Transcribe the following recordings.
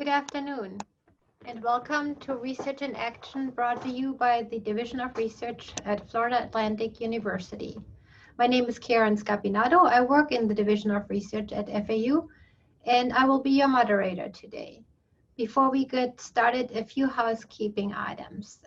Good afternoon, and welcome to Research in Action, brought to you by the Division of Research at Florida Atlantic University. My name is Karen Scapinato. I work in the Division of Research at FAU, and I will be your moderator today. Before we get started, a few housekeeping items.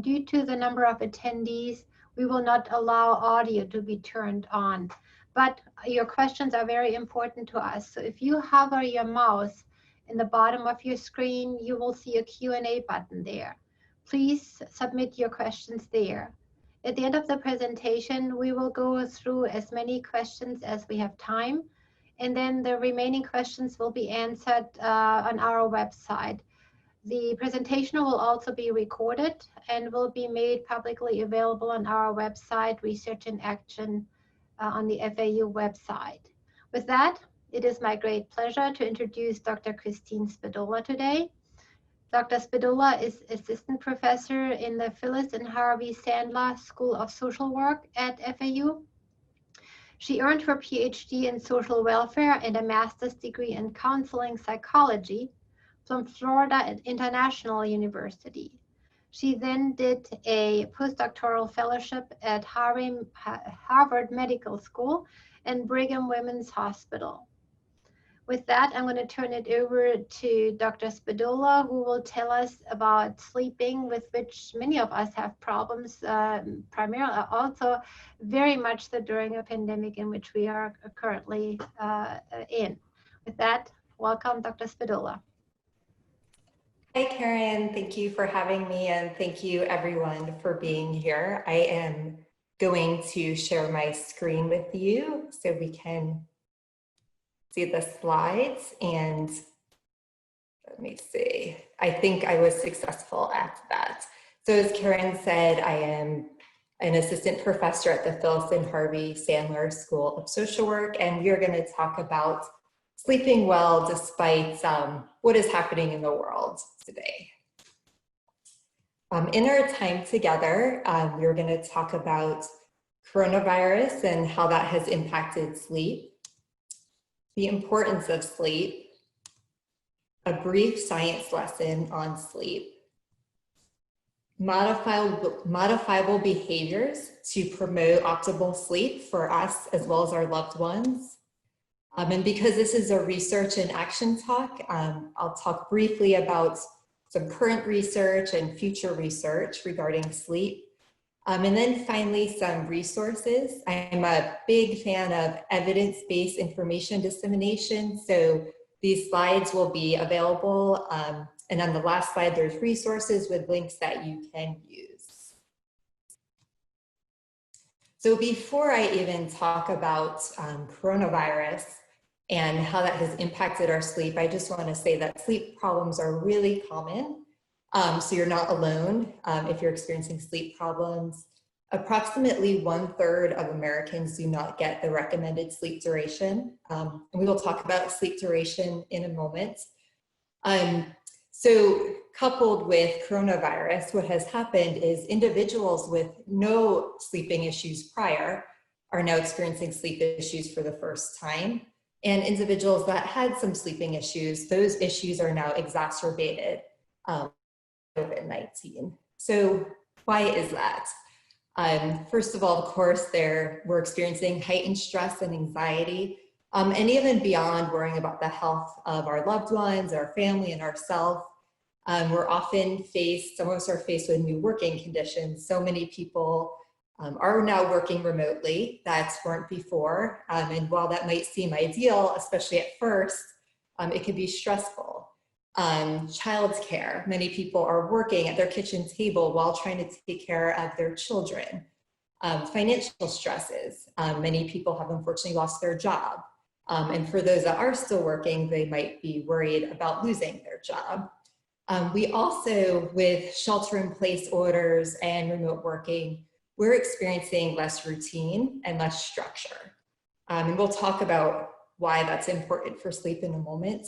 Due to the number of attendees, we will not allow audio to be turned on, but your questions are very important to us. So if you hover your mouse in the bottom of your screen, you will see a Q&A button there. Please submit your questions there. At the end of the presentation, we will go through as many questions as we have time, and then the remaining questions will be answered on our website. The presentation will also be recorded and will be made publicly available on our website, Research in Action, on the FAU website. With that, it is my great pleasure to introduce Dr. Christine Spadola today. Dr. Spadola is Assistant Professor in the Phyllis and Harvey Sandler School of Social Work at FAU. She earned her Ph.D. in Social Welfare and a Master's degree in Counseling Psychology from Florida International University. She then did a postdoctoral fellowship at Harvard Medical School and Brigham Women's Hospital. With that, I'm going to turn it over to Dr. Spadola, who will tell us about sleeping, with which many of us have problems, primarily also very much so during a pandemic in which we are currently in. With that, welcome, Dr. Spadola. Hi, Karen. Thank you for having me, and thank you everyone for being here. I am going to share my screen with you so we can see the slides, and let me see. I think I was successful at that. So as Karen said, I am an assistant professor at the Phyllis and Harvey Sandler School of Social Work, and we are going to talk about sleeping well despite what is happening in the world today. In our time together, we're going to talk about coronavirus and how that has impacted sleep, the importance of sleep, a brief science lesson on sleep, modifiable behaviors to promote optimal sleep for us as well as our loved ones. And because this is a research and action talk, I'll talk briefly about some current research and future research regarding sleep. And then finally, some resources. I'm a big fan of evidence-based information dissemination. So these slides will be available. And on the last slide, there's resources with links that you can use. So before I even talk about coronavirus and how that has impacted our sleep, I just want to say that sleep problems are really common. So you're not alone if you're experiencing sleep problems. Approximately 1/3 of Americans do not get the recommended sleep duration. And we will talk about sleep duration in a moment. So coupled with coronavirus, what has happened is individuals with no sleeping issues prior are now experiencing sleep issues for the first time. And individuals that had some sleeping issues, those issues are now exacerbated. COVID-19. So why is that? First of all, of course, we're experiencing heightened stress and anxiety, and even beyond worrying about the health of our loved ones, our family, and ourselves. We're often some of us are faced with new working conditions. So many people are now working remotely that weren't before. And while that might seem ideal, especially at first, it can be stressful. Childcare. Many people are working at their kitchen table while trying to take care of their children. Financial stresses. Many people have unfortunately lost their job. And for those that are still working, they might be worried about losing their job. We also, with shelter-in-place orders and remote working, we're experiencing less routine and less structure. And we'll talk about why that's important for sleep in a moment.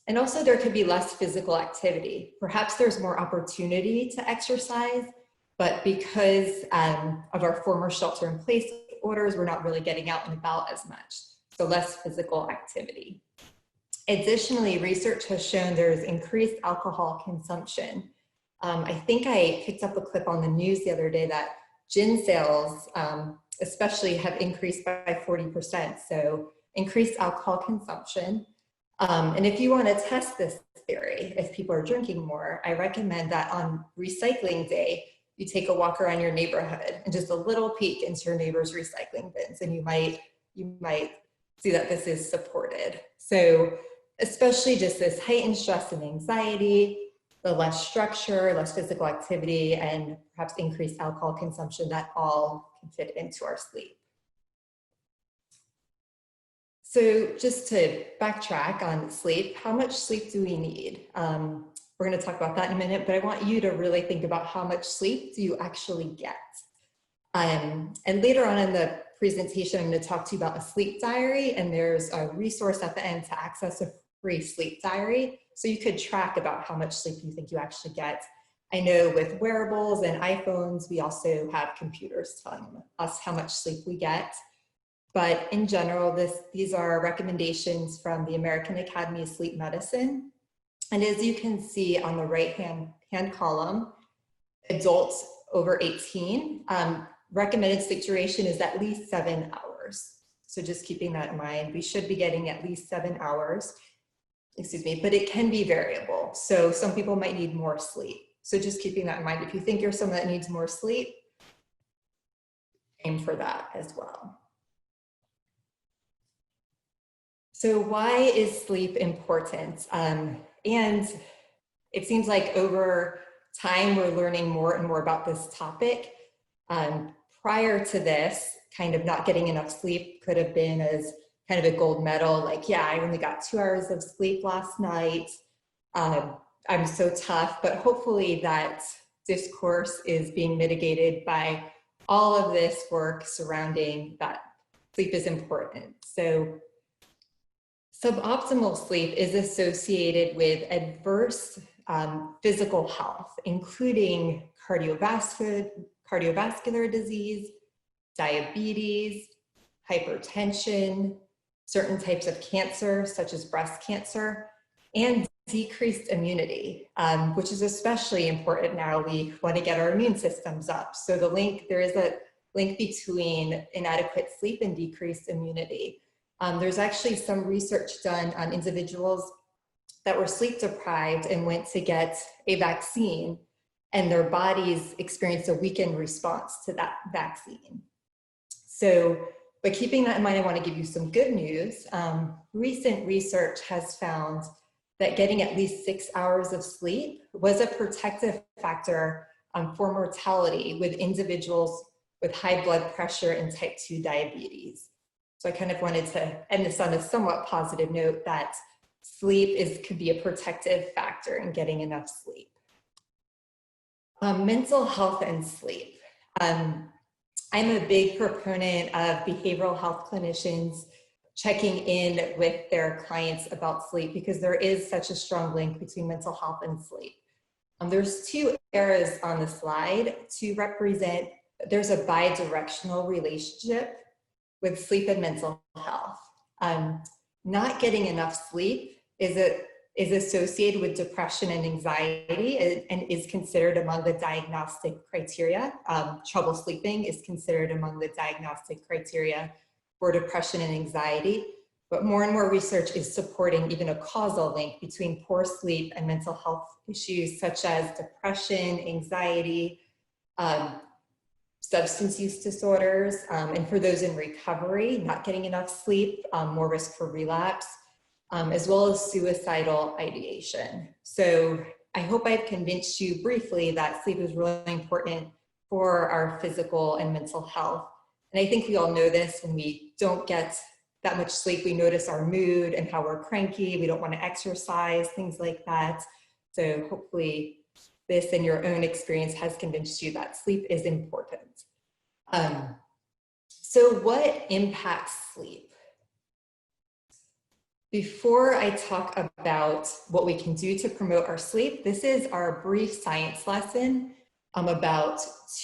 And also there could be less physical activity. Perhaps there's more opportunity to exercise, but because of our former shelter-in-place orders, we're not really getting out and about as much. So less physical activity. Additionally, research has shown there's increased alcohol consumption. I think I picked up a clip on the news the other day that gin sales especially have increased by 40%, so increased alcohol consumption. And if you want to test this theory, if people are drinking more, I recommend that on recycling day, you take a walk around your neighborhood and just a little peek into your neighbor's recycling bins, and you might see that this is supported. So especially just this heightened stress and anxiety, the less structure, less physical activity, and perhaps increased alcohol consumption, that all can fit into our sleep. So just to backtrack on sleep, how much sleep do we need? We're going to talk about that in a minute, but I want you to really think about how much sleep do you actually get. And later on in the presentation, I'm going to talk to you about a sleep diary, and there's a resource at the end to access a free sleep diary. So you could track about how much sleep you think you actually get. I know with wearables and iPhones, we also have computers telling us how much sleep we get. But in general, these are recommendations from the American Academy of Sleep Medicine. And as you can see on the right-hand column, adults over 18, recommended sleep duration is at least 7 hours. So just keeping that in mind, we should be getting at least 7 hours, but it can be variable. So some people might need more sleep. So just keeping that in mind, if you think you're someone that needs more sleep, aim for that as well. So why is sleep important? And it seems like over time, we're learning more and more about this topic. Prior to this, kind of not getting enough sleep could have been as kind of a gold medal, like, yeah, I only got 2 hours of sleep last night. I'm so tough, but hopefully that discourse is being mitigated by all of this work surrounding that sleep is important. So suboptimal sleep is associated with adverse physical health, including cardiovascular disease, diabetes, hypertension, certain types of cancer, such as breast cancer, and decreased immunity, which is especially important now. We want to get our immune systems up. So there is a link between inadequate sleep and decreased immunity. There's actually some research done on individuals that were sleep deprived and went to get a vaccine, and their bodies experienced a weakened response to that vaccine. So, but keeping that in mind, I want to give you some good news. Recent research has found that getting at least 6 hours of sleep was a protective factor for mortality with individuals with high blood pressure and type 2 diabetes. So I kind of wanted to end this on a somewhat positive note that sleep could be a protective factor in getting enough sleep. Mental health and sleep. I'm a big proponent of behavioral health clinicians checking in with their clients about sleep because there is such a strong link between mental health and sleep. There's 2 arrows on the slide to represent there's a bi-directional relationship with sleep and mental health. Not getting enough sleep is associated with depression and anxiety and is considered among the diagnostic criteria. Trouble sleeping is considered among the diagnostic criteria for depression and anxiety. But more and more research is supporting even a causal link between poor sleep and mental health issues such as depression, anxiety, substance use disorders, and for those in recovery, not getting enough sleep, more risk for relapse, as well as suicidal ideation. So I hope I've convinced you briefly that sleep is really important for our physical and mental health. And I think we all know this: when we don't get that much sleep, we notice our mood and how we're cranky, we don't want to exercise, things like that. So hopefully this in your own experience has convinced you that sleep is important. So what impacts sleep? Before I talk about what we can do to promote our sleep, this is our brief science lesson about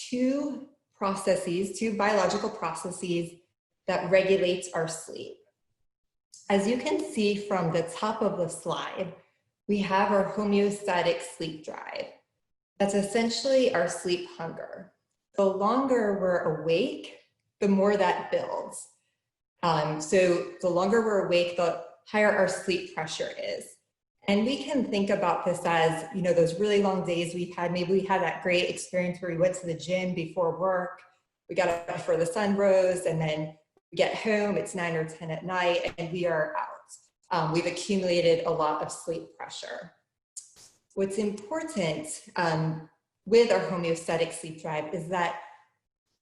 2 biological processes that regulate our sleep. As you can see from the top of the slide, we have our homeostatic sleep drive. That's essentially our sleep hunger. The longer we're awake, the more that builds. So the longer we're awake, the higher our sleep pressure is. And we can think about this as, you know, those really long days we've had. Maybe we had that great experience where we went to the gym before work, we got up before the sun rose, and then we get home, it's 9 or 10 at night, and we are out. We've accumulated a lot of sleep pressure. What's important with our homeostatic sleep drive is that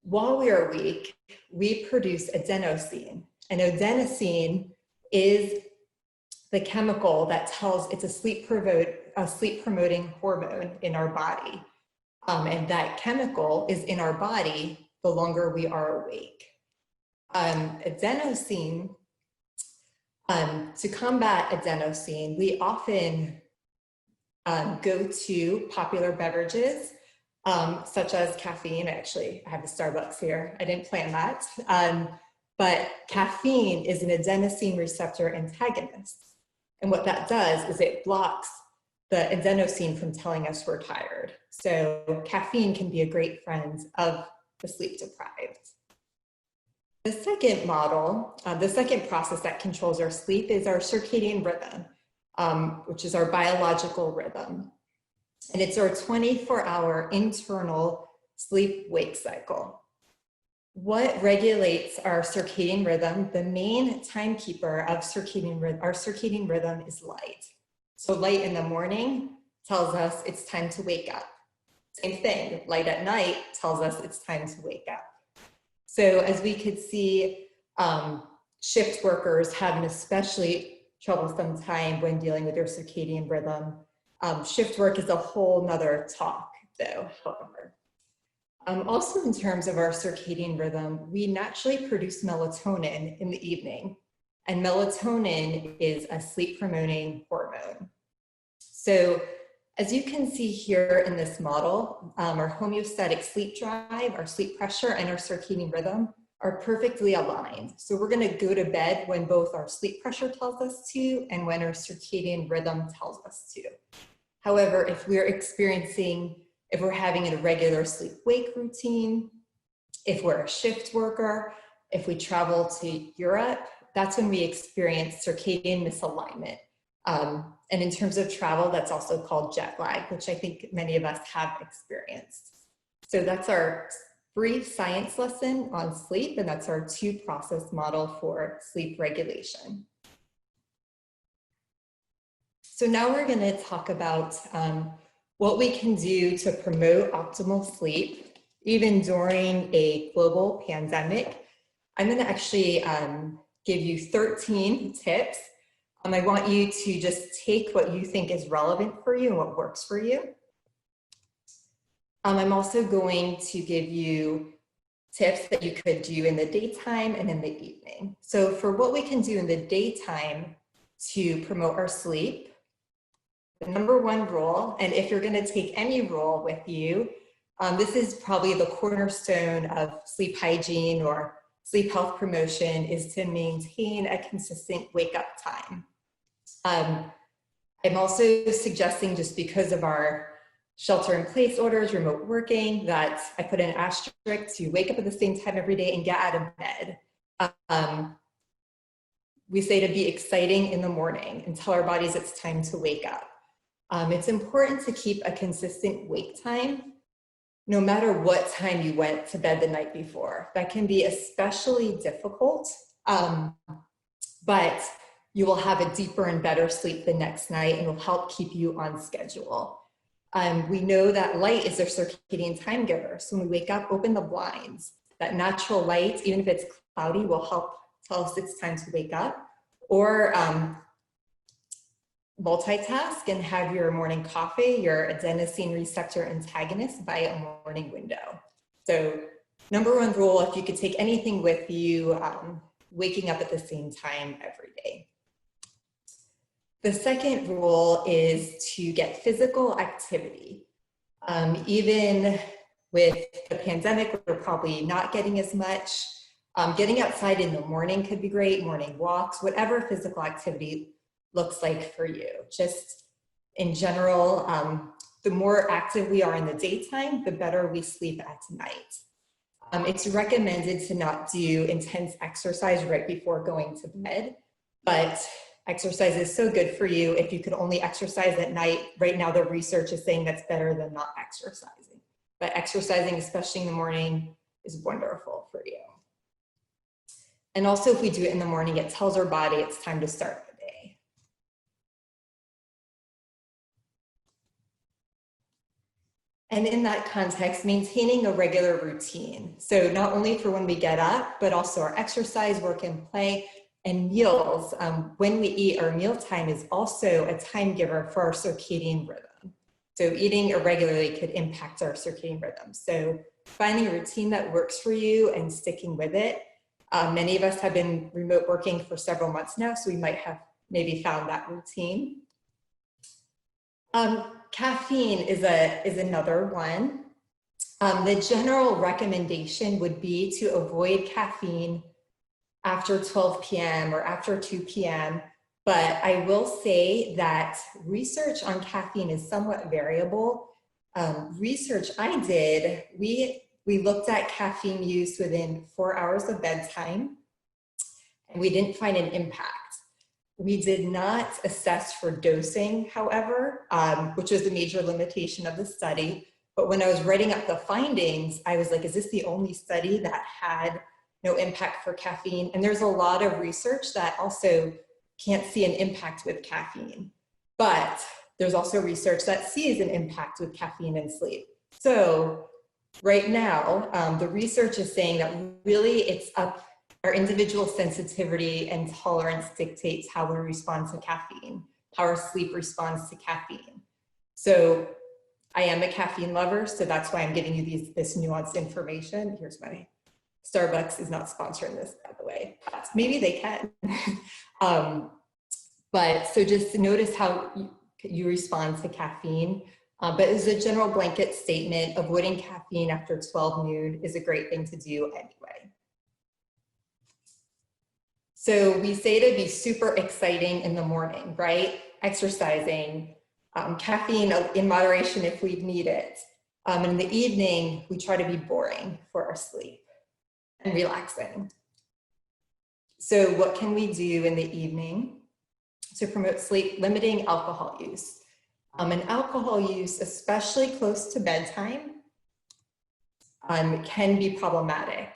while we are awake, we produce adenosine. And adenosine is the chemical that tells, it's a sleep promoting hormone in our body. And that chemical is in our body the longer we are awake. Adenosine, to combat adenosine, we often go to popular beverages, such as caffeine. Actually, I have the Starbucks here. I didn't plan that. But caffeine is an adenosine receptor antagonist. And what that does is it blocks the adenosine from telling us we're tired. So caffeine can be a great friend of the sleep deprived. The second model, the second process that controls our sleep is our circadian rhythm, which is our biological rhythm. And it's our 24-hour internal sleep-wake cycle. What regulates our circadian rhythm? The main timekeeper of our circadian rhythm is light. So light in the morning tells us it's time to wake up. Same thing, light at night tells us it's time to wake up. So as we could see, shift workers have an especially troublesome time when dealing with their circadian rhythm. Shift work is a whole nother talk though, however. Also in terms of our circadian rhythm, we naturally produce melatonin in the evening, and melatonin is a sleep promoting hormone. So as you can see here in this model, our homeostatic sleep drive, our sleep pressure, and our circadian rhythm are perfectly aligned. So we're going to go to bed when both our sleep pressure tells us to and when our circadian rhythm tells us to. However, if we're having a regular sleep-wake routine, if we're a shift worker, if we travel to Europe, that's when we experience circadian misalignment. And in terms of travel, that's also called jet lag, which I think many of us have experienced. So that's our brief science lesson on sleep, and that's our two-process model for sleep regulation. So now we're going to talk about what we can do to promote optimal sleep, even during a global pandemic. I'm going to actually give you 13 tips. I want you to just take what you think is relevant for you and what works for you. I'm also going to give you tips that you could do in the daytime and in the evening. So for what we can do in the daytime to promote our sleep, the number one rule, and if you're going to take any rule with you, this is probably the cornerstone of sleep hygiene or sleep health promotion, is to maintain a consistent wake up time. I'm also suggesting, just because of our shelter in place orders, remote working, that I put an asterisk to wake up at the same time every day and get out of bed. We say to be exciting in the morning and tell our bodies it's time to wake up. It's important to keep a consistent wake time, no matter what time you went to bed the night before. That can be especially difficult, but you will have a deeper and better sleep the next night and will help keep you on schedule. We know that light is our circadian time giver. So when we wake up, open the blinds. That natural light, even if it's cloudy, will help tell us it's time to wake up. Or multitask and have your morning coffee, your adenosine receptor antagonist, by a morning window. So number one rule, if you could take anything with you, waking up at the same time every day. The second rule is to get physical activity. Even with the pandemic, we're probably not getting as much. Getting outside in the morning could be great, morning walks, whatever physical activity looks like for you. Just in general, the more active we are in the daytime, the better we sleep at night. It's recommended to not do intense exercise right before going to bed, but exercise is so good for you. If you could only exercise at night, right now the research is saying that's better than not exercising. But exercising, especially in the morning, is wonderful for you. And also if we do it in the morning, it tells our body it's time to start the day. And in that context, maintaining a regular routine. So not only for when we get up, but also our exercise, work and play, and meals. When we eat, our mealtime is also a time giver for our circadian rhythm. So eating irregularly could impact our circadian rhythm. So finding a routine that works for you and sticking with it. Many of us have been remote working for several months now, so we might have maybe found that routine. Caffeine is another one. The general recommendation would be to avoid caffeine after 12 p.m. or after 2 p.m. But I will say that research on caffeine is somewhat variable. Research I did, we looked at caffeine use within 4 hours of bedtime, and we didn't find an impact. We did not assess for dosing, however, which was a major limitation of the study. But when I was writing up the findings, I was like, is this the only study that had no impact for caffeine? And there's a lot of research that also can't see an impact with caffeine. But there's also research that sees an impact with caffeine and sleep. So right now, the research is saying that really it's up, our individual sensitivity and tolerance dictates how we respond to caffeine, how our sleep responds to caffeine. So I am a caffeine lover, so that's why I'm giving you this nuanced information. Here's my, Starbucks is not sponsoring this, by the way, but maybe they can. But so just notice how you respond to caffeine. But as a general blanket statement, avoiding caffeine after 12 noon is a great thing to do anyway. So we say to be super exciting in the morning, right? Exercising, caffeine in moderation if we need it. In the evening, we try to be boring for our sleep and relaxing. So what can we do in the evening to promote sleep? Limiting alcohol use. And alcohol use, especially close to bedtime, can be problematic.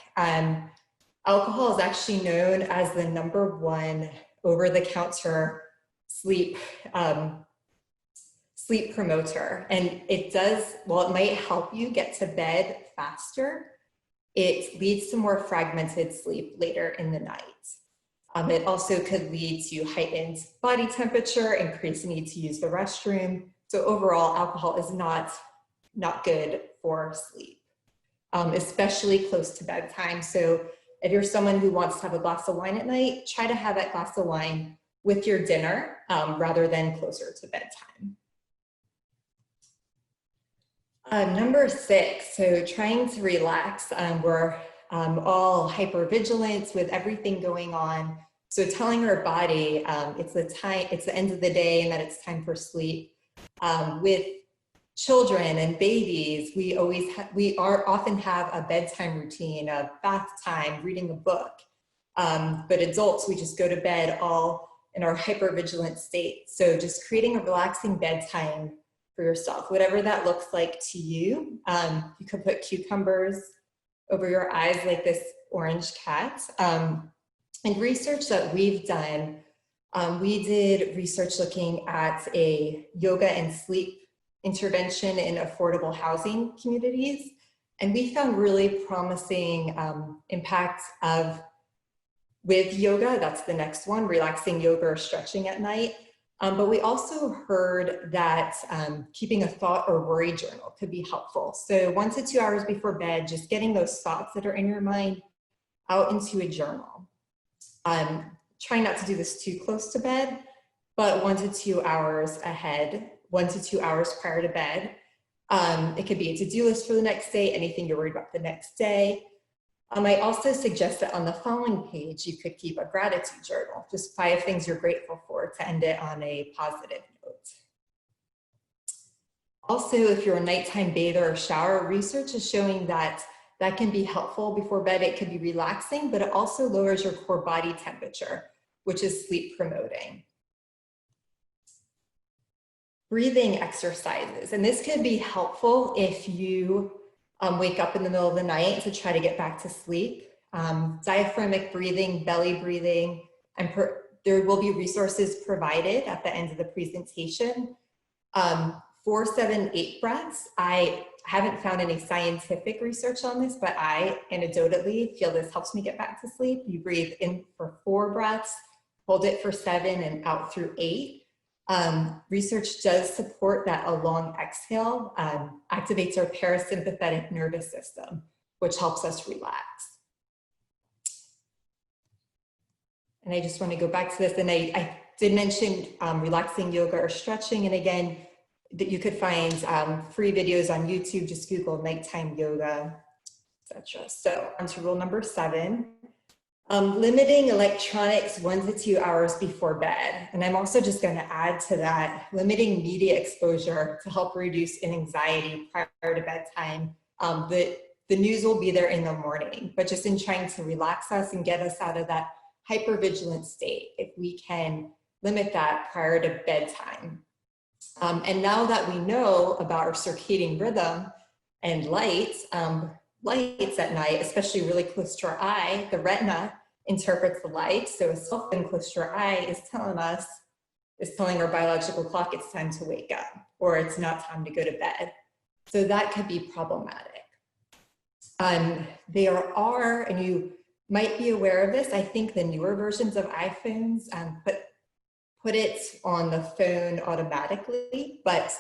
Alcohol is actually known as the #1 over-the-counter sleep promoter. And it does, while it might help you get to bed faster, it leads to more fragmented sleep later in the night. It also could lead to heightened body temperature, increased need to use the restroom. So overall, alcohol is not good for sleep, especially close to bedtime. So if you're someone who wants to have a glass of wine at night, try to have that glass of wine with your dinner rather than closer to bedtime. Number 6, so trying to relax. We're all hypervigilant with everything going on. So telling our body it's the end of the day and that it's time for sleep. With children and babies, we often have a bedtime routine, a bath time, reading a book. But adults, we just go to bed all in our hypervigilant state. So just creating a relaxing bedtime for yourself, whatever that looks like to you. You could put cucumbers over your eyes like this orange cat. And research that we've done, we did research looking at a yoga and sleep intervention in affordable housing communities. And we found really promising impacts with yoga. That's the next one, relaxing yoga or stretching at night. But we also heard that keeping a thought or worry journal could be helpful. So 1 to 2 hours before bed, just getting those thoughts that are in your mind out into a journal. Try not to do this too close to bed, but 1 to 2 hours ahead, 1 to 2 hours prior to bed. It could be a to-do list for the next day, anything you're worried about the next day. I also suggest that on the following page, you could keep a gratitude journal, just 5 things you're grateful for to end it on a positive note. Also, if you're a nighttime bather or shower, research is showing that that can be helpful before bed. It can be relaxing, but it also lowers your core body temperature, which is sleep promoting. Breathing exercises, and this could be helpful if you wake up in the middle of the night to try to get back to sleep. Diaphragmatic breathing, belly breathing, and there will be resources provided at the end of the presentation. 4, 7, 8 breaths. I haven't found any scientific research on this, but I anecdotally feel this helps me get back to sleep. You breathe in for 4 breaths, hold it for 7, and out through 8. Research does support that a long exhale activates our parasympathetic nervous system, which helps us relax. And I just want to go back to this, and I did mention relaxing yoga or stretching, and again, that you could find free videos on YouTube, just Google nighttime yoga, etc. So onto rule number 7. Limiting electronics 1 to 2 hours before bed. And I'm also just going to add to that, limiting media exposure to help reduce anxiety prior to bedtime. The news will be there in the morning, but just in trying to relax us and get us out of that hypervigilant state, if we can limit that prior to bedtime. And now that we know about our circadian rhythm and lights at night, especially really close to our eye, the retina interprets the light. So a cell phone close to our eye is telling our biological clock it's time to wake up, or it's not time to go to bed. So that could be problematic. There are, and you might be aware of this, I think the newer versions of iPhones put it on the phone automatically, but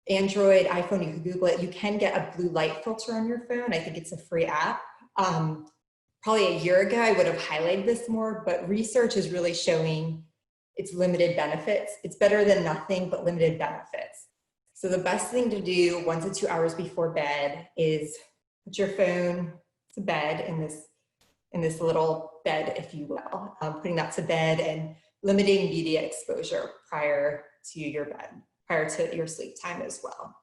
Android, iPhone, you can Google it, you can get a blue light filter on your phone. I think it's a free app. Probably a year ago, I would have highlighted this more, but research is really showing its limited benefits. It's better than nothing, but limited benefits. So the best thing to do 1 to 2 hours before bed is put your phone to bed in this little bed, if you will, putting that to bed and limiting media exposure prior to your bed, prior to your sleep time as well.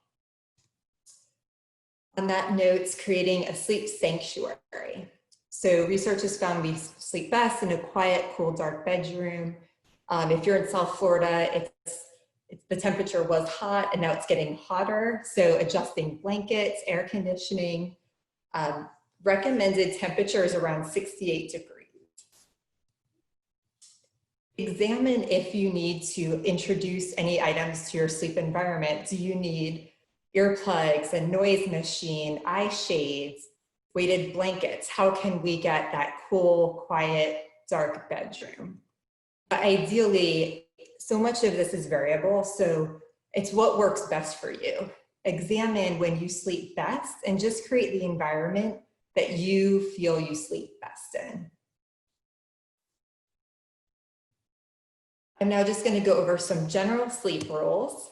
On that note, creating a sleep sanctuary. So research has found we sleep best in a quiet, cool, dark bedroom. If you're in South Florida, the temperature was hot and now it's getting hotter. So adjusting blankets, air conditioning, recommended temperature is around 68 degrees. Examine if you need to introduce any items to your sleep environment. Do you need earplugs, a noise machine, eye shades, weighted blankets? How can we get that cool, quiet, dark bedroom? But ideally, so much of this is variable, so it's what works best for you. Examine when you sleep best and just create the environment that you feel you sleep best in. I'm now just going to go over some general sleep rules.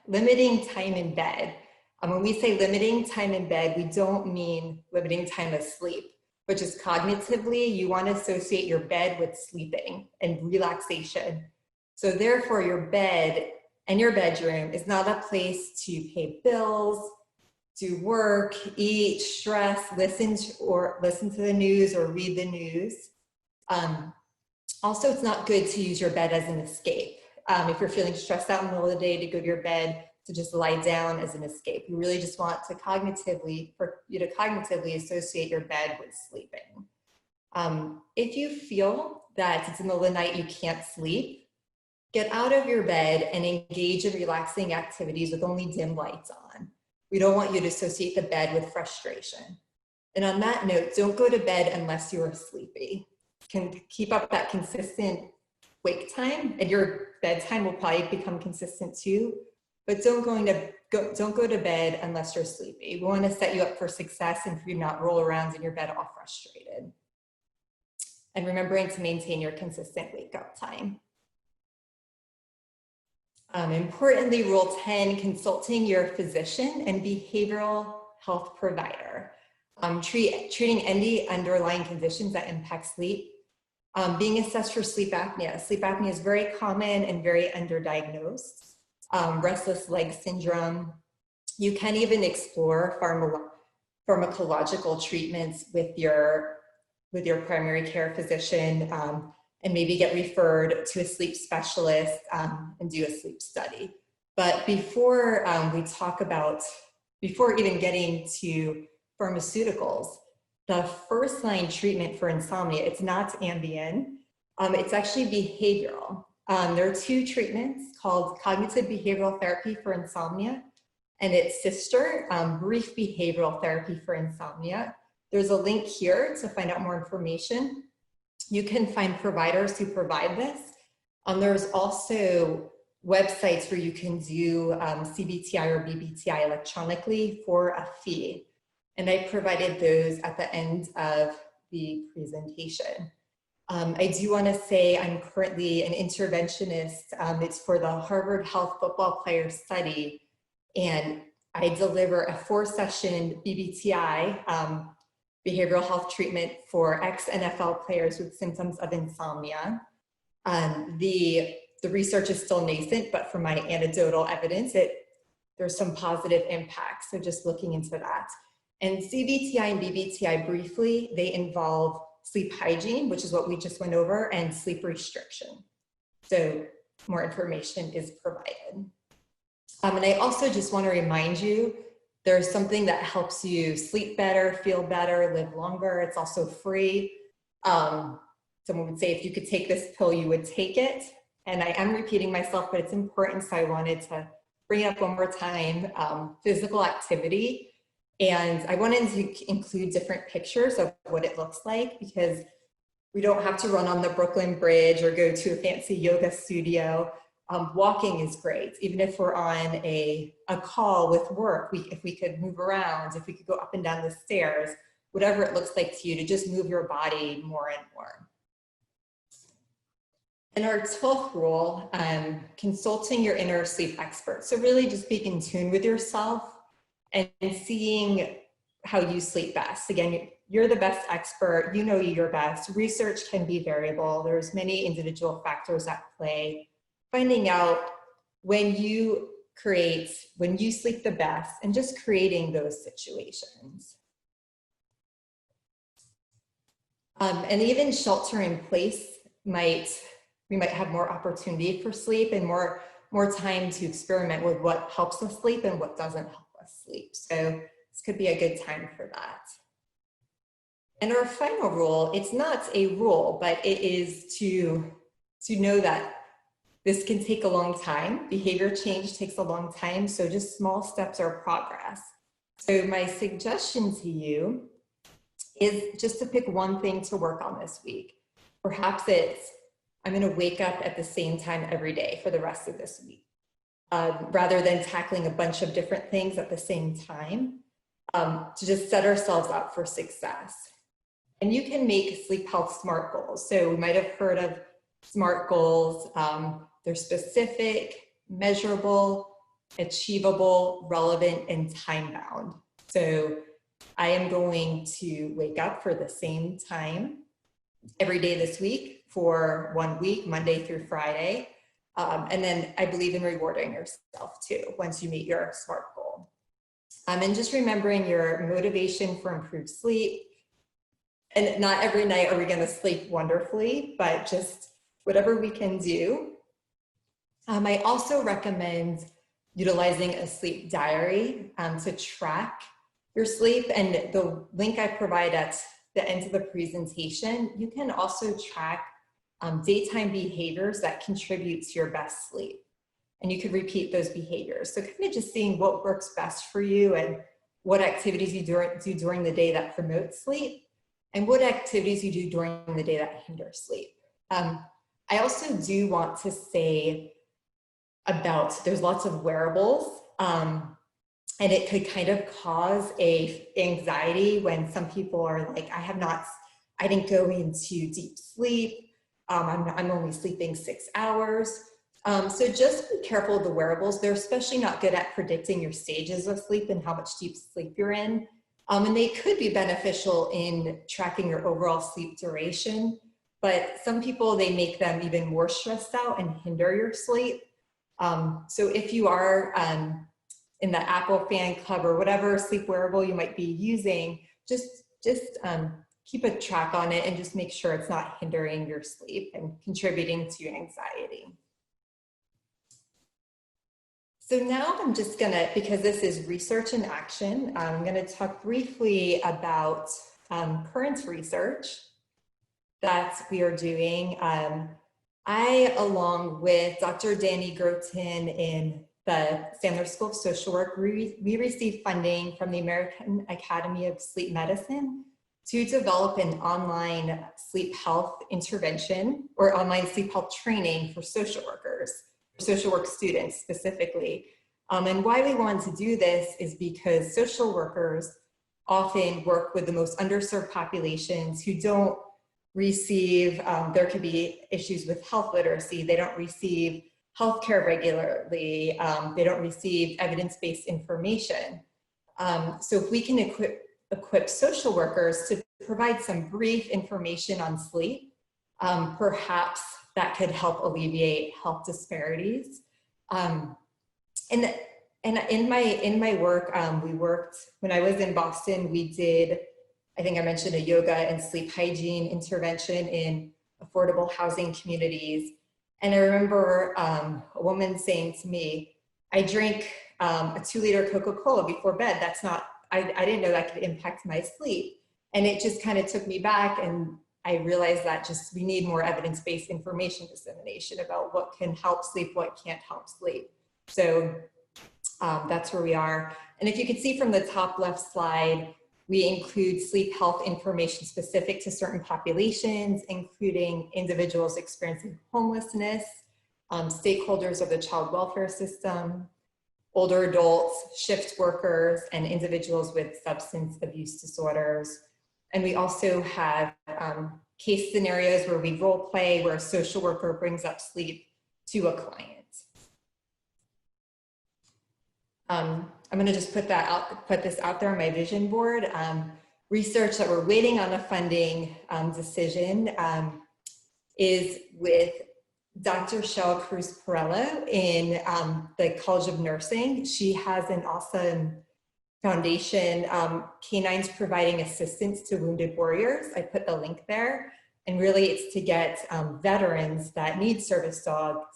Limiting time in bed. When we say limiting time in bed, we don't mean limiting time of sleep, which is cognitively, you want to associate your bed with sleeping and relaxation. So therefore, your bed and your bedroom is not a place to pay bills, do work, eat, stress, listen to the news or read the news. Also, it's not good to use your bed as an escape. If you're feeling stressed out in the middle of the day, to go to your bed, to just lie down as an escape. You really just want to cognitively associate your bed with sleeping. If you feel that it's in the middle of the night, you can't sleep, get out of your bed and engage in relaxing activities with only dim lights on. We don't want you to associate the bed with frustration. And on that note, don't go to bed unless you are sleepy. Can keep up that consistent wake time, and your bedtime will probably become consistent too, but don't go to bed unless you're sleepy. We want to set you up for success and for you not roll around in your bed all frustrated. And remembering to maintain your consistent wake up time. Importantly, rule 10, consulting your physician and behavioral health provider. treating any underlying conditions that impact sleep, being assessed for sleep apnea. Sleep apnea is very common and very underdiagnosed. Restless leg syndrome. You can even explore pharmacological treatments with your primary care physician, and maybe get referred to a sleep specialist and do a sleep study. But before before even getting to pharmaceuticals, the first line treatment for insomnia, it's not Ambien, it's actually behavioral. There are two treatments called cognitive behavioral therapy for insomnia and its sister, brief behavioral therapy for insomnia. There's a link here to find out more information. You can find providers who provide this. There's also websites where you can do CBTI or BBTI electronically for a fee. And I provided those at the end of the presentation. I do want to say I'm currently an interventionist. It's for the Harvard Health Football Player Study. And I deliver a 4-session BBTI, behavioral health treatment for ex-NFL players with symptoms of insomnia. The research is still nascent, but from my anecdotal evidence, there's some positive impacts. So just looking into that. And CBTI and BBTI briefly, they involve sleep hygiene, which is what we just went over, and sleep restriction. So more information is provided. And I also just want to remind you, there's something that helps you sleep better, feel better, live longer. It's also free. Someone would say if you could take this pill, you would take it. And I am repeating myself, but it's important, so I wanted to bring it up one more time. Physical activity. And I wanted to include different pictures of what it looks like, because we don't have to run on the Brooklyn Bridge or go to a fancy yoga studio. Walking is great. Even if we're on a call with work, if we could move around, if we could go up and down the stairs, whatever it looks like to you, to just move your body more and more. And our 12th rule, consulting your inner sleep expert. So really just being in tune with yourself and seeing how you sleep best. Again, you're the best expert, you know you're best. Research can be variable. There's many individual factors at play. Finding out when you sleep the best and just creating those situations. And even shelter in place we might have more opportunity for sleep and more time to experiment with what helps us sleep and what doesn't help us sleep. So this could be a good time for that. And our final rule, it's not a rule, but it is to know that this can take a long time. Behavior change takes a long time, so just small steps are progress. So my suggestion to you is just to pick one thing to work on this week. Perhaps it's, I'm gonna wake up at the same time every day for the rest of this week, rather than tackling a bunch of different things at the same time, to just set ourselves up for success. And you can make sleep health SMART goals. So we might have heard of SMART goals. They're specific, measurable, achievable, relevant, and time-bound. So I am going to wake up for the same time every day this week for 1 week, Monday through Friday. And then I believe in rewarding yourself too, once you meet your SMART goal. And just remembering your motivation for improved sleep. And not every night are we gonna sleep wonderfully, but just whatever we can do. I also recommend utilizing a sleep diary to track your sleep. And the link I provide at the end of the presentation, you can also track daytime behaviors that contribute to your best sleep. And you can repeat those behaviors. So kind of just seeing what works best for you and what activities you do during the day that promote sleep and what activities you do during the day that hinder sleep. I also do want to say there's lots of wearables, and it could kind of cause anxiety when some people are like, I didn't go into deep sleep. I'm only sleeping 6 hours. So just be careful of the wearables. They're especially not good at predicting your stages of sleep and how much deep sleep you're in. And they could be beneficial in tracking your overall sleep duration, but some people, they make them even more stressed out and hinder your sleep. So if you are in the Apple fan club or whatever sleep wearable you might be using, just keep a track on it and just make sure it's not hindering your sleep and contributing to anxiety. So now I'm just gonna, because this is research in action, I'm gonna talk briefly about current research that we are doing. I, along with Dr. Danny Groten in the Sandler School of Social Work, we received funding from the American Academy of Sleep Medicine to develop an online sleep health intervention or online sleep health training for social workers, social work students specifically. And why we wanted to do this is because social workers often work with the most underserved populations who don't receive, there could be issues with health literacy, they don't receive healthcare regularly, they don't receive evidence-based information. So if we can equip social workers to provide some brief information on sleep, perhaps that could help alleviate health disparities. And in my work, we worked, when I was in Boston, we did, I think I mentioned a yoga and sleep hygiene intervention in affordable housing communities. And I remember a woman saying to me, I drink a 2-liter Coca-Cola before bed. That's not, I didn't know that could impact my sleep. And it just kind of took me back, and I realized that just we need more evidence-based information dissemination about what can help sleep, what can't help sleep. So that's where we are. And if you could see from the top left slide, we include sleep health information specific to certain populations, including individuals experiencing homelessness, stakeholders of the child welfare system, older adults, shift workers, and individuals with substance abuse disorders. And we also have case scenarios where we role play, where a social worker brings up sleep to a client. I'm gonna just put this out there on my vision board. Research that we're waiting on a funding decision is with Dr. Shell Cruz Perello in the College of Nursing. She has an awesome foundation, Canines Providing Assistance to Wounded Warriors. I put the link there. And really it's to get veterans that need service dogs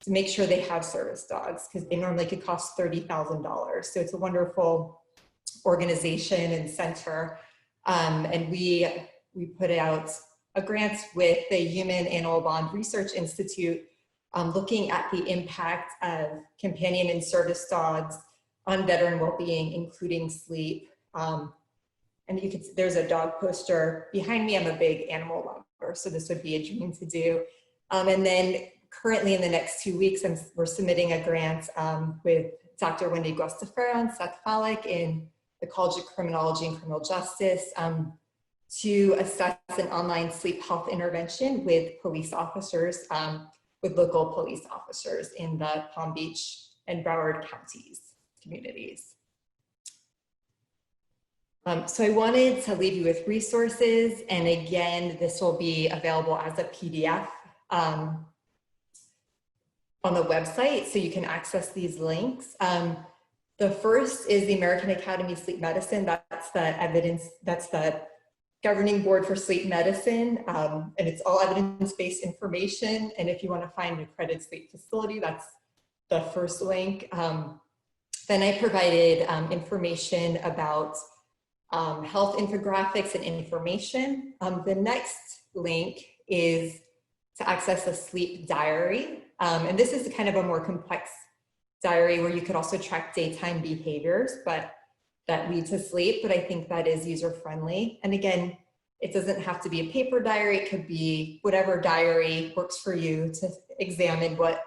to make sure they have service dogs, because they normally could cost $30,000. So it's a wonderful organization and center. And we put out a grant with the Human Animal Bond Research Institute, looking at the impact of companion and service dogs on veteran well-being, including sleep. And you can, there's a dog poster behind me. I'm a big animal lover, so this would be a dream to do. And then currently in the next 2 weeks, we're submitting a grant with Dr. Wendy Guastafaro and Seth Fallick in the College of Criminology and Criminal Justice to assess an online sleep health intervention with police officers, with local police officers in the Palm Beach and Broward counties communities. So I wanted to leave you with resources, and again, this will be available as a PDF on the website, so you can access these links. The first is the American Academy of Sleep Medicine. That's the evidence, that's the governing board for sleep medicine, and it's all evidence-based information. And if you want to find an accredited sleep facility, that's the first link. Then I provided information about health infographics and information. The next link is to access a sleep diary. And this is kind of a more complex diary where you could also track daytime behaviors, but that lead to sleep, but I think that is user-friendly. And again, it doesn't have to be a paper diary. It could be whatever diary works for you to examine what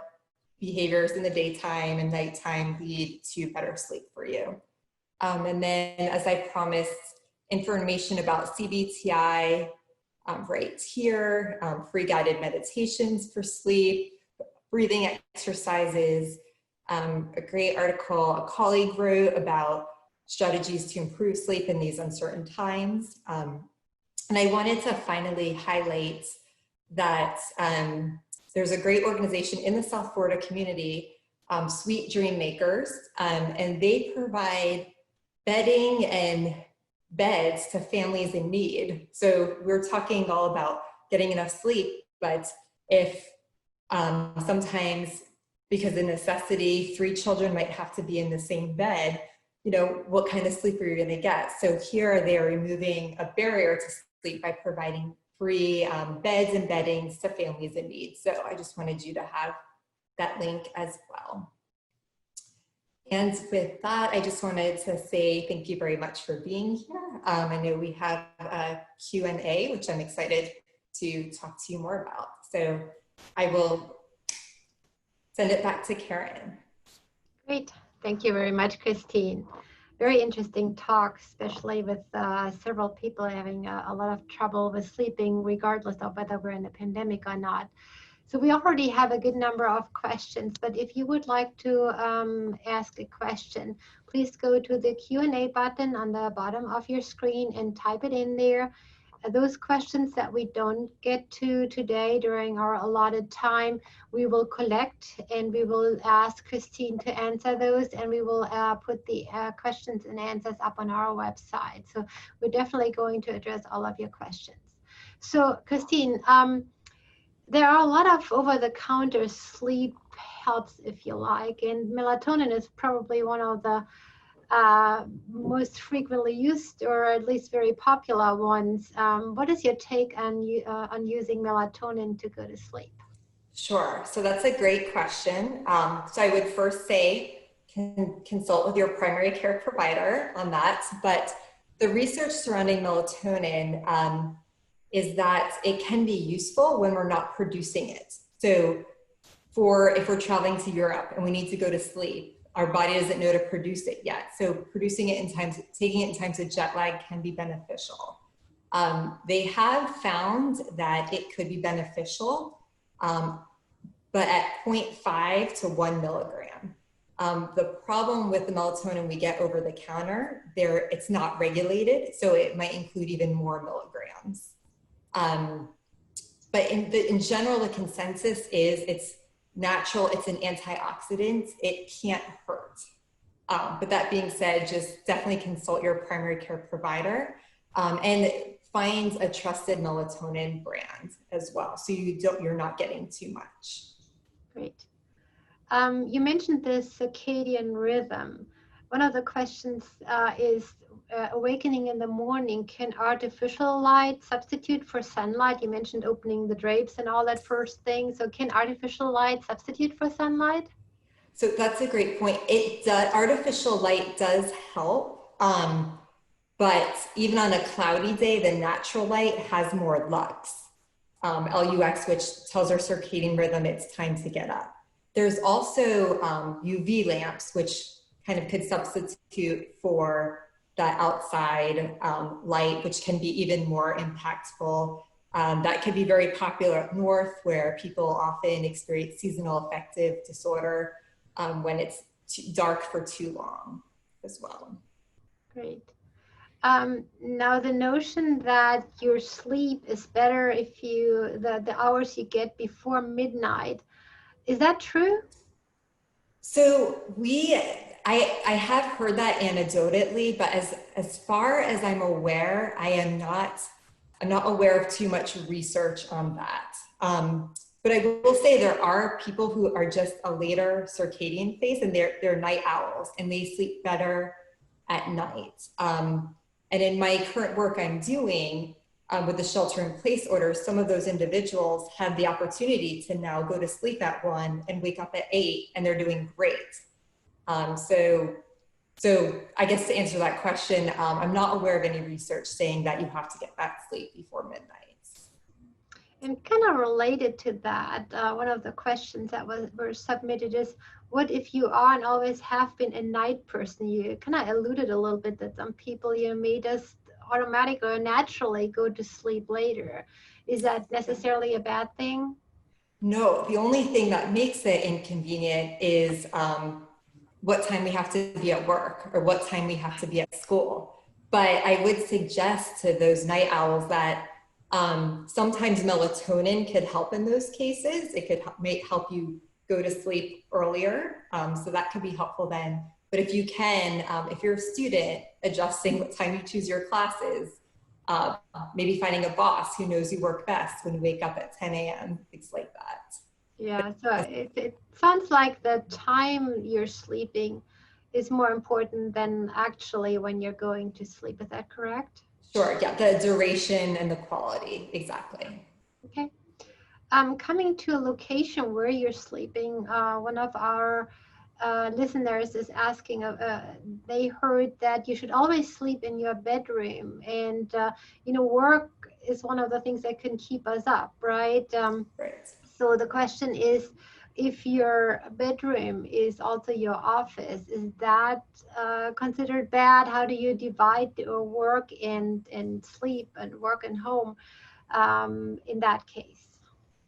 behaviors in the daytime and nighttime lead to better sleep for you. And then, as I promised, information about CBTI right here, free guided meditations for sleep, breathing exercises, a great article a colleague wrote about strategies to improve sleep in these uncertain times. And I wanted to finally highlight that there's a great organization in the South Florida community, Sweet Dream Makers, and they provide bedding and beds to families in need. So we're talking all about getting enough sleep, but if sometimes because of necessity, 3 children might have to be in the same bed, you know, what kind of sleep are you going to get? So here they are removing a barrier to sleep by providing free beds and beddings to families in need. So I just wanted you to have that link as well. And with that, I just wanted to say thank you very much for being here. I know we have a Q&A, which I'm excited to talk to you more about. So I will send it back to Karen. Great. Thank you very much, Christine. Very interesting talk, especially with several people having a lot of trouble with sleeping, regardless of whether we're in a pandemic or not. So we already have a good number of questions, but if you would like to ask a question, please go to the Q&A button on the bottom of your screen and type it in there. Those questions that we don't get to today during our allotted time, we will collect and we will ask Christine to answer those, and we will put the questions and answers up on our website. So we're definitely going to address all of your questions. So Christine, there are a lot of over-the-counter sleep helps, if you like, and melatonin is probably one of the most frequently used, or at least very popular ones. What is your take on using melatonin to go to sleep? Sure. So that's a great question. So I would first say consult with your primary care provider on that. But the research surrounding melatonin is that it can be useful when we're not producing it. So if we're traveling to Europe and we need to go to sleep, our body doesn't know to produce it yet. So producing it taking it in times of jet lag can be beneficial. They have found that it could be beneficial, but at 0.5 to 1 milligram. The problem with the melatonin we get over the counter, it's not regulated, so it might include even more milligrams. But in general, the consensus is it's natural, it's an antioxidant, it can't hurt. But that being said, just definitely consult your primary care provider and find a trusted melatonin brand as well, so you're not getting too much. Great. You mentioned the circadian rhythm. One of the questions is awakening in the morning. Can artificial light substitute for sunlight? You mentioned opening the drapes and all that first thing. So can artificial light substitute for sunlight? So that's a great point. Artificial light does help, but even on a cloudy day, the natural light has more lux, LUX, which tells our circadian rhythm it's time to get up. There's also UV lamps, which kind of could substitute for that outside light, which can be even more impactful. That can be very popular up north, where people often experience seasonal affective disorder when it's dark for too long as well. Great. Now the notion that your sleep is better if the hours you get before midnight, is that true? So I have heard that anecdotally, but as far as I'm aware, I'm not aware of too much research on that. But I will say there are people who are just a later circadian phase, and they're night owls, and they sleep better at night. And in my current work I'm doing with the shelter-in-place orders, some of those individuals have the opportunity to now go to sleep at 1 and wake up at 8, and they're doing great. So I guess to answer that question, I'm not aware of any research saying that you have to get that sleep before midnight. And kind of related to that, one of the questions that were submitted is, what if you are and always have been a night person? You kind of alluded a little bit that some people may just automatically or naturally go to sleep later. Is that necessarily a bad thing? No, the only thing that makes it inconvenient is what time we have to be at work or what time we have to be at school. But I would suggest to those night owls that sometimes melatonin could help in those cases. It could help you go to sleep earlier. So that could be helpful then. But if you can, if you're a student, adjusting what time you choose your classes, maybe finding a boss who knows you work best when you wake up at 10 a.m., things like that. Yeah, so it sounds like the time you're sleeping is more important than actually when you're going to sleep. Is that correct? Sure, yeah, the duration and the quality, exactly. Okay. Coming to a location where you're sleeping, one of our listeners is asking, they heard that you should always sleep in your bedroom, and work is one of the things that can keep us up, right? Right. So the question is, if your bedroom is also your office, is that considered bad? How do you divide your work and sleep and work and home in that case?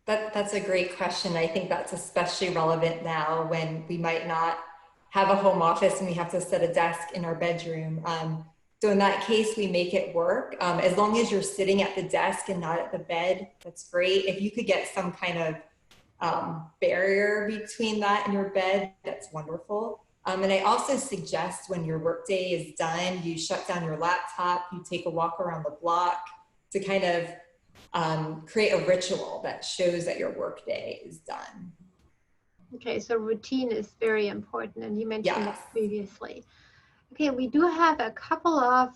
That's a great question. I think that's especially relevant now when we might not have a home office and we have to set a desk in our bedroom. So in that case, we make it work. As long as you're sitting at the desk and not at the bed, that's great. If you could get some kind of barrier between that and your bed, that's wonderful. And I also suggest when your workday is done, you shut down your laptop, you take a walk around the block to kind of create a ritual that shows that your workday is done. Okay, so routine is very important, and you mentioned Yes. that previously. Okay, we do have a couple of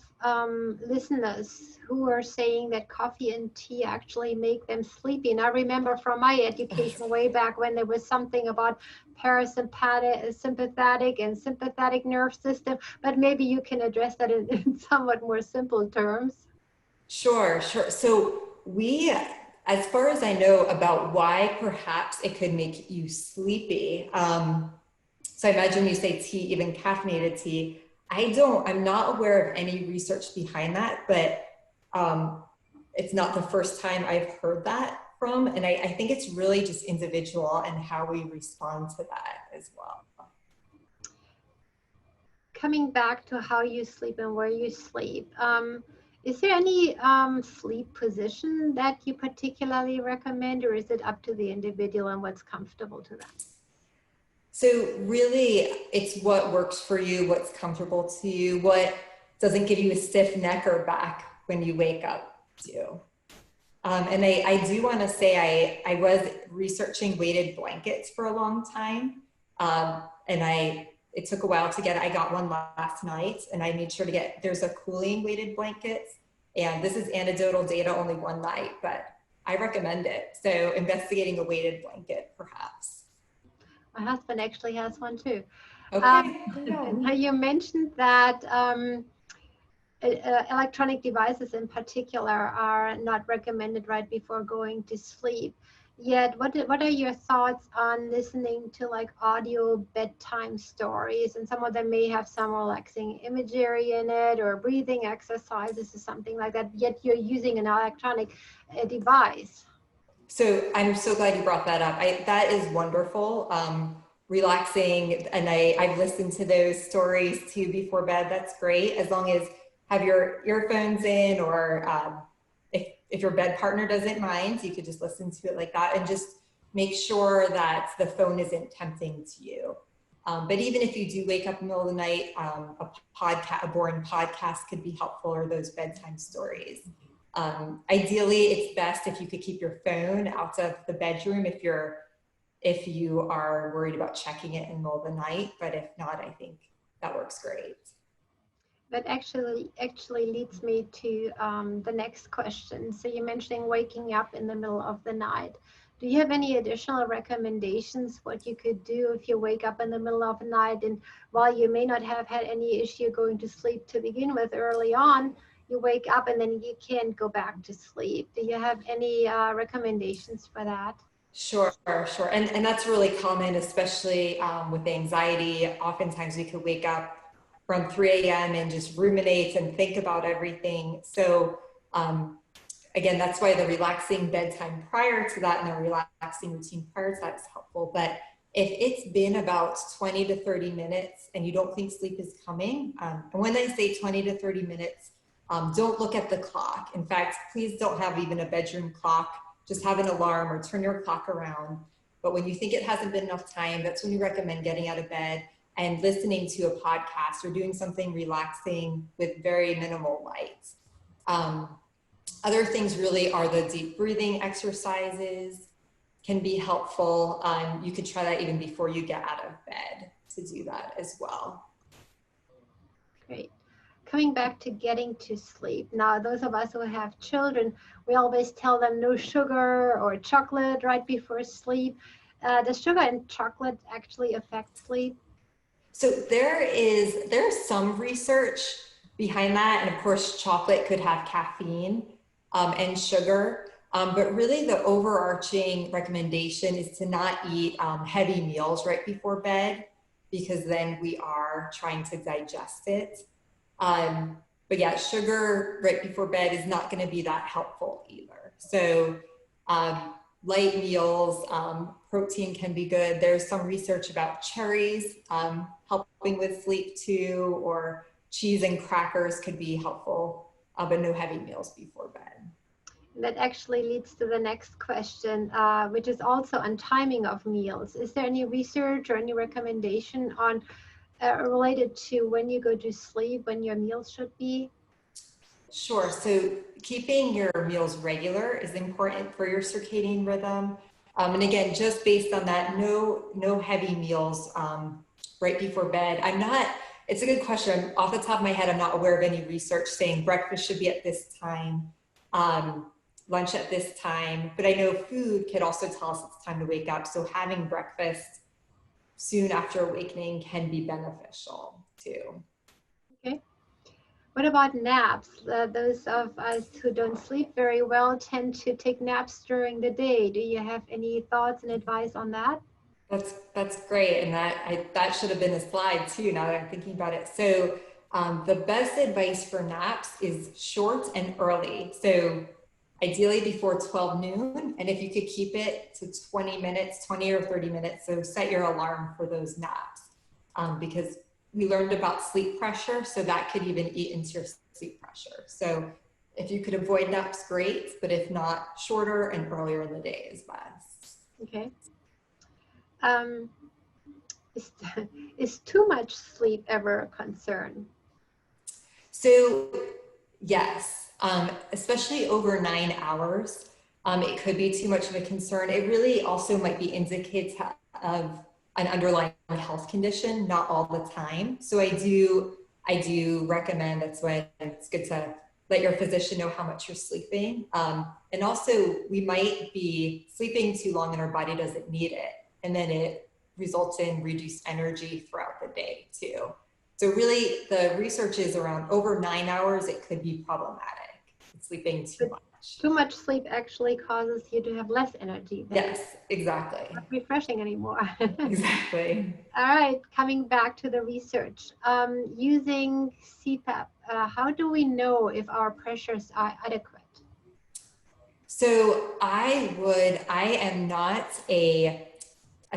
listeners who are saying that coffee and tea actually make them sleepy. And I remember from my education way back when there was something about parasympathetic, sympathetic, and sympathetic nerve system, but maybe you can address that in somewhat more simple terms. Sure. So as far as I know about why perhaps it could make you sleepy, so I imagine you say tea, even caffeinated tea. I'm not aware of any research behind that, but it's not the first time I've heard that from. And I think it's really just individual and how we respond to that as well. Coming back to how you sleep and where you sleep, is there any sleep position that you particularly recommend, or is it up to the individual and what's comfortable to them? So really, it's what works for you, what's comfortable to you, what doesn't give you a stiff neck or back when you wake up too. And I do want to say I was researching weighted blankets for a long time, and it took a while to get it. I got one last night, and I made sure to there's a cooling weighted blanket, and this is anecdotal data, only one night, but I recommend it. So investigating a weighted blanket, perhaps. My husband actually has one too. Okay. Now you mentioned that electronic devices in particular are not recommended right before going to sleep. Yet, what are your thoughts on listening to like audio bedtime stories? And some of them may have some relaxing imagery in it or breathing exercises or something like that, yet you're using an electronic device. So I'm so glad you brought that up. That is wonderful. Relaxing, and I've listened to those stories too before bed. That's great, as long as have your earphones in, or if your bed partner doesn't mind, you could just listen to it like that, and just make sure that the phone isn't tempting to you. But even if you do wake up in the middle of the night, a boring podcast could be helpful, or those bedtime stories. Ideally, it's best if you could keep your phone out of the bedroom if you are worried about checking it in the middle of the night. But if not, I think that works great. That actually leads me to the next question. So you're mentioning waking up in the middle of the night. Do you have any additional recommendations what you could do if you wake up in the middle of the night, and while you may not have had any issue going to sleep to begin with early on, you wake up and then you can't go back to sleep? Do you have any recommendations for that? Sure. And that's really common, especially with anxiety. Oftentimes we could wake up from 3 a.m. and just ruminate and think about everything. So again, that's why the relaxing bedtime prior to that and the relaxing routine prior to that is helpful. But If it's been about 20 to 30 minutes and you don't think sleep is coming, and when I say 20 to 30 minutes, don't look at the clock. In fact, please don't have even a bedroom clock. Just have an alarm or turn your clock around. But when you think it hasn't been enough time, that's when we recommend getting out of bed and listening to a podcast or doing something relaxing with very minimal light. Other things really are the deep breathing exercises can be helpful. You could try that even before you get out of bed to do that as well. Great. Coming back to getting to sleep. Now, those of us who have children, we always tell them no sugar or chocolate right before sleep. Does sugar and chocolate actually affect sleep? So there's some research behind that. And of course, chocolate could have caffeine and sugar. But really the overarching recommendation is to not eat heavy meals right before bed, because then we are trying to digest it. But yeah, sugar right before bed is not going to be that helpful either. So light meals, protein can be good. There's some research about cherries helping with sleep too, or cheese and crackers could be helpful, but no heavy meals before bed. That actually leads to the next question, which is also on timing of meals. Is there any research or any recommendation on related to when you go to sleep, when your meals should be? Sure. So keeping your meals regular is important for your circadian rhythm. And again, just based on that, no heavy meals right before bed. It's a good question. Off the top of my head, I'm not aware of any research saying breakfast should be at this time, lunch at this time, but I know food could also tell us it's time to wake up. So having breakfast soon after awakening can be beneficial too. Okay. What about naps? Those of us who don't sleep very well tend to take naps during the day. Do you have any thoughts and advice on that? That's great, and that should have been a slide too, now that I'm thinking about it. So the best advice for naps is short and early. So ideally before 12 noon, and if you could keep it to 20 minutes, 20 or 30 minutes, so set your alarm for those naps, because we learned about sleep pressure, so that could even eat into your sleep pressure. So if you could avoid naps, great, but if not, shorter and earlier in the day is best. Okay. Is too much sleep ever a concern? So yes, especially over 9 hours, it could be too much of a concern. It really also might be indicates of an underlying health condition, not all the time. So I do recommend, that's why it's good to let your physician know how much you're sleeping. And also we might be sleeping too long and our body doesn't need it. And then it results in reduced energy throughout the day too. So really the research is around over 9 hours, it could be problematic, sleeping too much. Too much sleep actually causes you to have less energy. Yes, exactly. Not refreshing anymore. Exactly. All right, coming back to the research. Using CPAP, how do we know if our pressures are adequate? So I am not a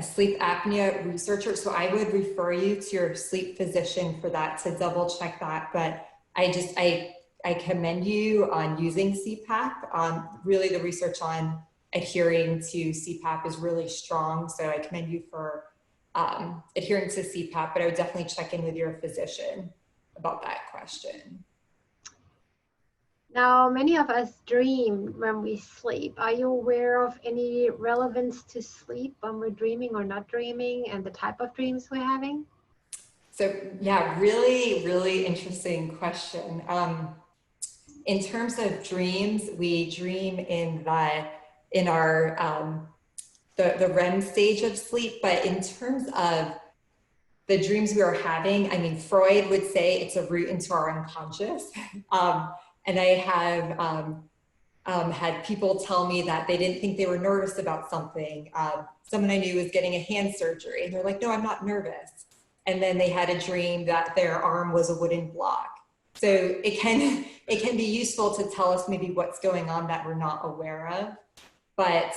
sleep apnea researcher, so I would refer you to your sleep physician for that, to double check that. But I commend you on using CPAP. Really the research on adhering to CPAP is really strong. So I commend you for adhering to CPAP, but I would definitely check in with your physician about that question. Now, many of us dream when we sleep. Are you aware of any relevance to sleep when we're dreaming or not dreaming, and the type of dreams we're having? So yeah, really, really interesting question. In terms of dreams, we dream in our the REM stage of sleep, but in terms of the dreams we are having, I mean, Freud would say it's a route into our unconscious. And I have had people tell me that they didn't think they were nervous about something. Someone I knew was getting a hand surgery, and they're like, no, I'm not nervous. And then they had a dream that their arm was a wooden block. So it can be useful to tell us maybe what's going on that we're not aware of. But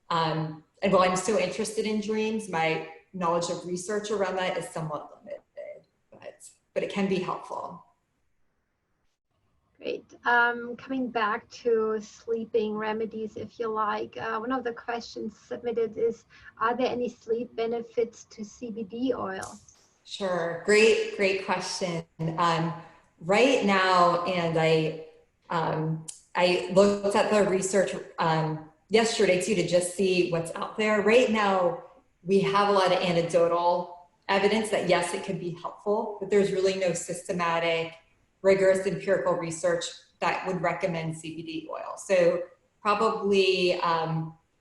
and while I'm so interested in dreams, my knowledge of research around that is somewhat limited, but it can be helpful. Great. Coming back to sleeping remedies, if you like, one of the questions submitted is, are there any sleep benefits to CBD oil? Sure, great question. Right now, and I looked at the research yesterday too to just see what's out there. Right now, we have a lot of anecdotal evidence that yes, it could be helpful, but there's really no systematic, rigorous empirical research that would recommend CBD oil. So probably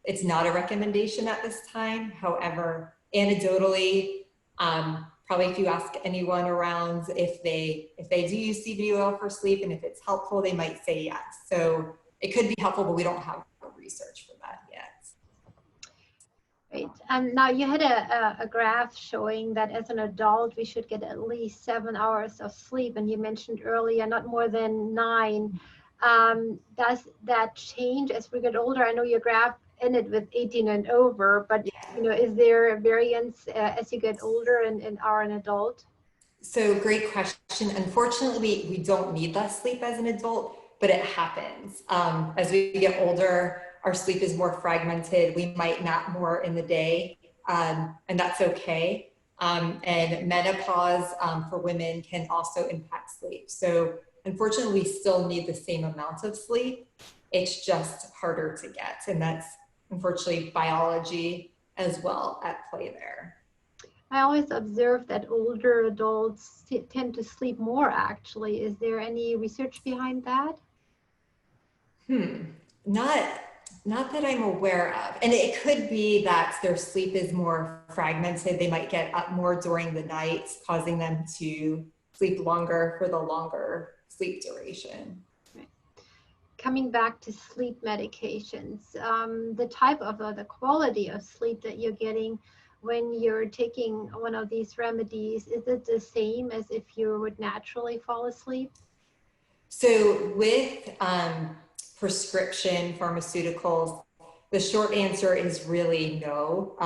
it's not a recommendation at this time. However, anecdotally, probably if you ask anyone around if they do use CBD oil for sleep and if it's helpful, they might say yes. So it could be helpful, but we don't have research for that yet. Great. Now you had a graph showing that as an adult, we should get at least 7 hours of sleep. And you mentioned earlier, not more than 9. Does that change as we get older? I know your graph ended with 18 and over, but is there a variance as you get older and are an adult? So great question. Unfortunately, we don't need less sleep as an adult, but it happens. As we get older, our sleep is more fragmented. We might nap more in the day, and that's okay. And menopause for women can also impact sleep. So unfortunately, we still need the same amount of sleep. It's just harder to get. And that's unfortunately biology as well at play there. I always observe that older adults tend to sleep more, actually. Is there any research behind that? Not that I'm aware of. And it could be that their sleep is more fragmented. They might get up more during the night, causing them to sleep longer for the longer sleep duration. Right. Coming back to sleep medications, the type of the quality of sleep that you're getting when you're taking one of these remedies, is it the same as if you would naturally fall asleep? So with prescription pharmaceuticals, the short answer is really no.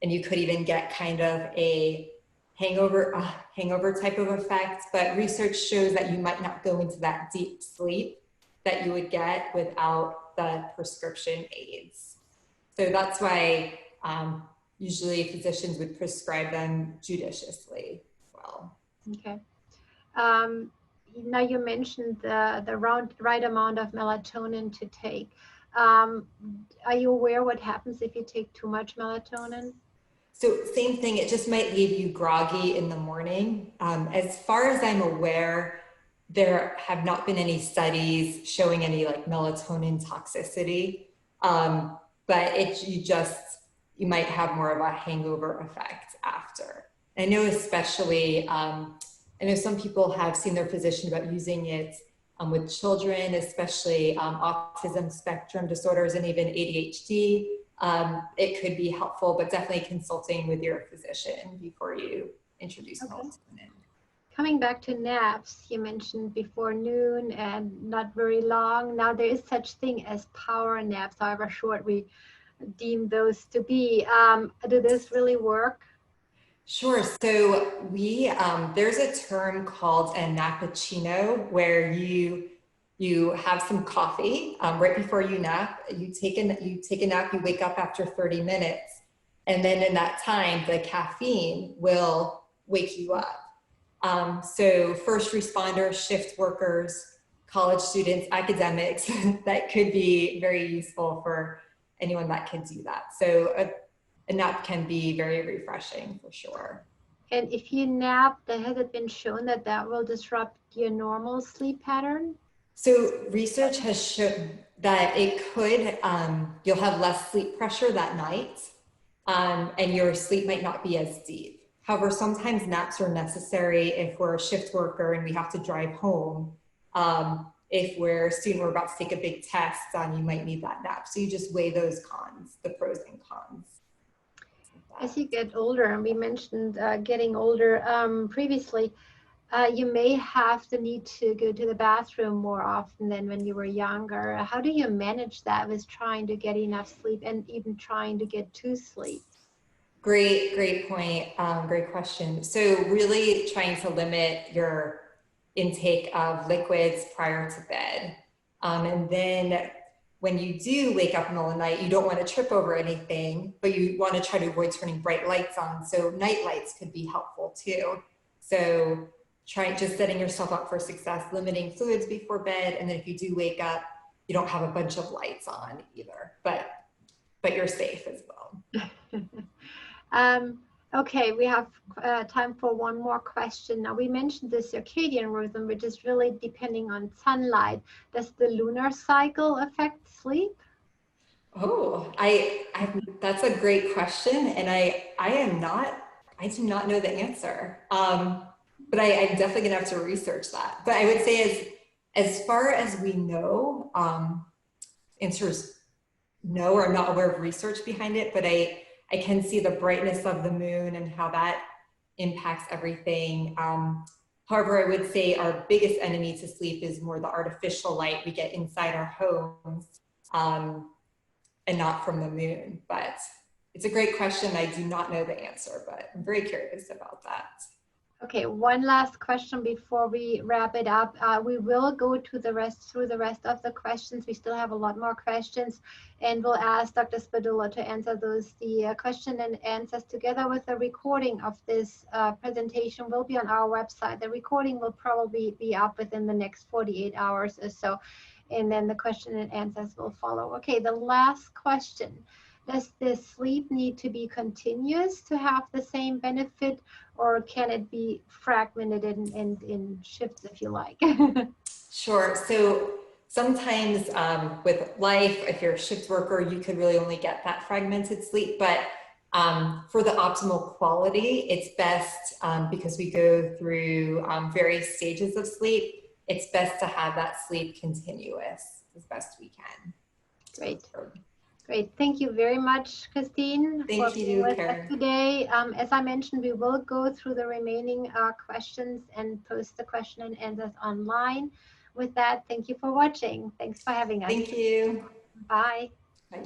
And you could even get kind of a hangover type of effect, but research shows that you might not go into that deep sleep that you would get without the prescription aids. So that's why usually physicians would prescribe them judiciously as well. Okay. Now you mentioned the right amount of melatonin to take. Are you aware what happens if you take too much melatonin? So same thing, it just might leave you groggy in the morning. As far as I'm aware, there have not been any studies showing any like melatonin toxicity, but you might have more of a hangover effect after. I know especially, I know some people have seen their physician about using it with children, especially autism spectrum disorders and even ADHD. It could be helpful, but definitely consulting with your physician before you introduce melatonin. Coming back to naps, you mentioned before noon and not very long. Now there is such thing as power naps, however short we deem those to be. Do this really work? Sure. So there's a term called a nappuccino where you have some coffee right before you nap. You take a nap. You wake up after 30 minutes, and then in that time, the caffeine will wake you up. So first responders, shift workers, college students, academics, that could be very useful for anyone that can do that. So a nap can be very refreshing for sure. And if you nap, has it been shown that that will disrupt your normal sleep pattern? So research has shown that it could, you'll have less sleep pressure that night, and your sleep might not be as deep. However, sometimes naps are necessary if we're a shift worker and we have to drive home. If we're a student, we're about to take a big test, you might need that nap. So you just weigh those cons, the pros and cons. As you get older, and we mentioned getting older previously, you may have the need to go to the bathroom more often than when you were younger. How do you manage that with trying to get enough sleep and even trying to get to sleep? Great point. Great question. So really trying to limit your intake of liquids prior to bed. And then when you do wake up in the middle of the night, you don't want to trip over anything, but you want to try to avoid turning bright lights on. So night lights could be helpful too. So just setting yourself up for success, limiting fluids before bed. And then if you do wake up, you don't have a bunch of lights on either, but you're safe as well. Okay, we have time for one more question. Now, we mentioned the circadian rhythm, which is really depending on sunlight. Does the lunar cycle affect sleep? Oh, that's a great question. And I do not know the answer. But I'm definitely gonna have to research that. But I would say as far as we know, answers no, or I'm not aware of research behind it, but I can see the brightness of the moon and how that impacts everything. However, I would say our biggest enemy to sleep is more the artificial light we get inside our homes, and not from the moon. But it's a great question. I do not know the answer, but I'm very curious about that. Okay, one last question before we wrap it up. We will go through the rest of the questions. We still have a lot more questions, and we'll ask Dr. Spadola to answer those. The question and answers, together with the recording of this presentation, will be on our website. The recording will probably be up within the next 48 hours or so, and then the question and answers will follow. Okay, the last question. Does the sleep need to be continuous to have the same benefit, or can it be fragmented in shifts, if you like? Sure. So sometimes with life, if you're a shift worker, you could really only get that fragmented sleep. But for the optimal quality, it's best, because we go through various stages of sleep, it's best to have that sleep continuous as best we can. Great. Great. Thank you very much, Christine, for being with us today. As I mentioned, we will go through the remaining questions and post the question and answers online. With that, thank you for watching. Thanks for having us. Thank you. Bye. Bye.